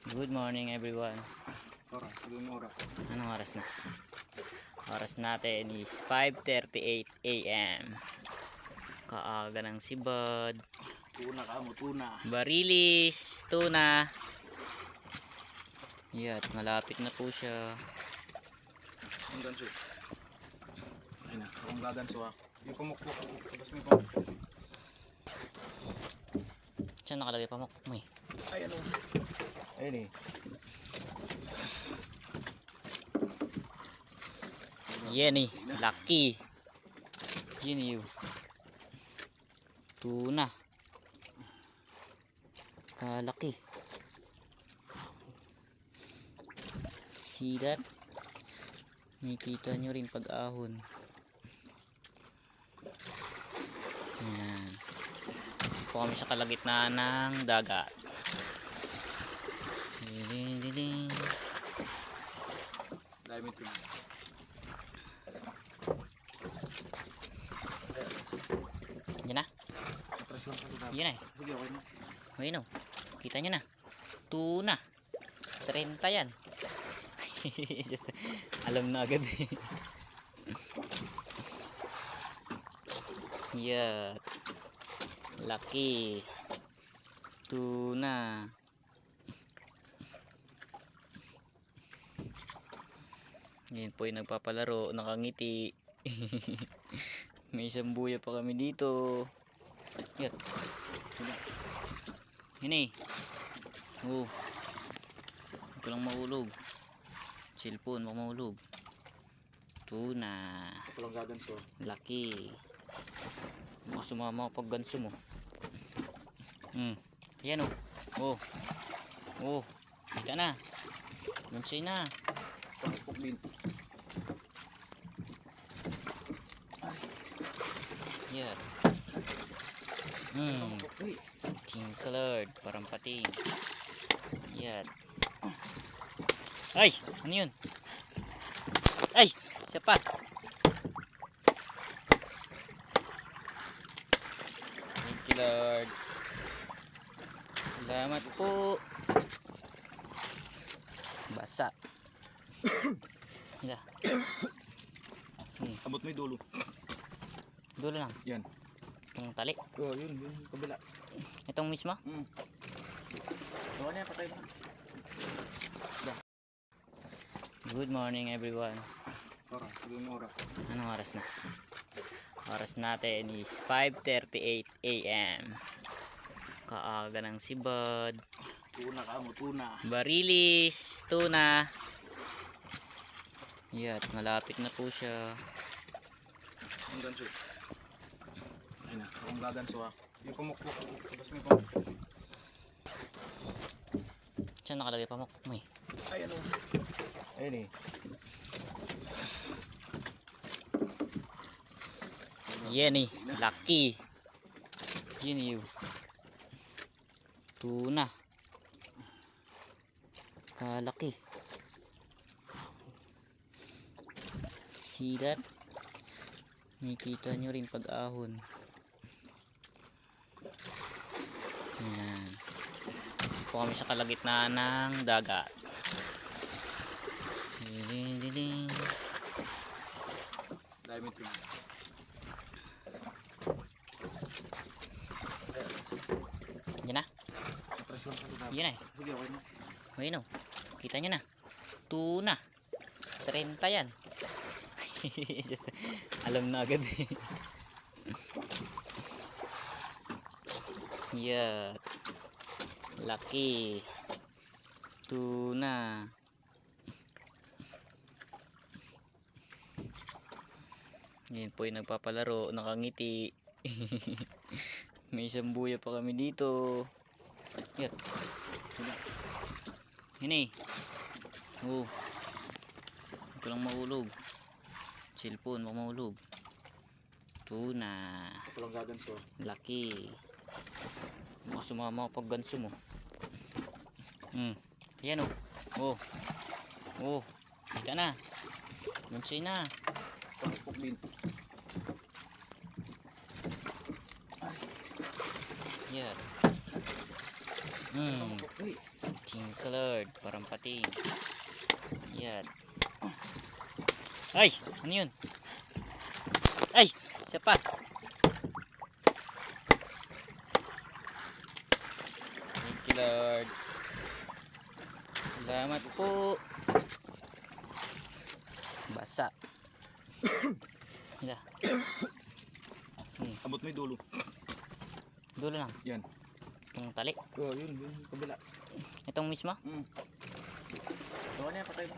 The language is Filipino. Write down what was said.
Good morning everyone. Anong oras na? Oras natin is 5:38 AM. Kaaga ng sibad. Tuna ka mo, tuna. Barilis, tuna. Yan, malapit na po siya. Ang ganso. Ay na, akong gaganso ha. Yung pamukpok. Tapos may pamukpok. Saan nakalagay pamukpok mo eh? Ay ano? Ayun eh. Yan eh, lucky. Yan yun. Tuna. Kalaki. See that? Makikita nyo rin pag-ahon. Yan. Po kami sa kalagitnaan ng dagat. Ding. Dahil may tuna. Yan na. Matrasyon ka doon. Yan na eh. Sige, okay na. Ayun o. Kita nyo na. Tuna. 30 yan. Alam na agad eh. Yan. Laki. Tuna. Yan po yung nagpapalaro. Nakangiti. May isang buya pa kami dito. Yan. Yan eh. Oh. Huwag ka lang mahulog. Cellphone, huwag mahulog. Tuna. Ako lang gaganso. Laki. Baka sumama pag ganso mo. Ayan oh. Oh. Oh. Kita na. Gansoy na. Pamukpok din. Yan. Uy. Pink colored. Parang pating. Yan. Ay! Ano yun? Ay! Isa pa. Thank you Lord. Salamat po. Basa. Yeah. Abot mo yung dulo. Dulo lang. Yan. Itong tali. Oh, yun. Kabila. Itong mismo. Gawa na yan, patay mo. Good morning everyone. Oras, sige mo oras. Anong oras na? Oras natin is 5:38 AM. Kaaga ng sibad. Tuna ka mo, tuna. Barilis, tuna. Yan, malapit na po siya. Ang ganso. Ay na, akong gaganso ha. Yung pamukpok. Tapos may pamukpok. Saan nakalagay pamukpok mo eh? Ay ano? Ayun eh. Yan eh, lucky. Yan yun. Tuna. Kalaki. See that? Makikita nyo rin pag-ahon. Yan. Po kami sa kalagitnaan ng dagat. Ding. Dahil may tuna. Yan na. Matrasyon ka doon. Yan na eh. Sige, okay na. Ayun o. Kita nyo na. Tuna. 30 yan. Alam na agad eh. Yan. Laki. Tuna. Yan po yung nagpapalaro. Nakangiti. May isang buya pa kami dito. Yan. Yan eh. Oh. Huwag ka lang mahulog. Cellphone, huwag mahulog. Tuna. Ako lang gaganso. Laki. Baka sumama pag ganso mo. Ayan oh. Oh. Oh. Kita na. Gansoy na. Pamukpok din. Yan. Uy. Pink colored, parang pating. Yan. Ay! Ano yun? Ay! Isa pa! Thank you, Lord. Salamat po. Basa. Isa. Abot mo yung dulo. Dulo lang. Yan. Itong tali. Oh, yun. Kabila. Itong mismo. Gawa niya, patay mo.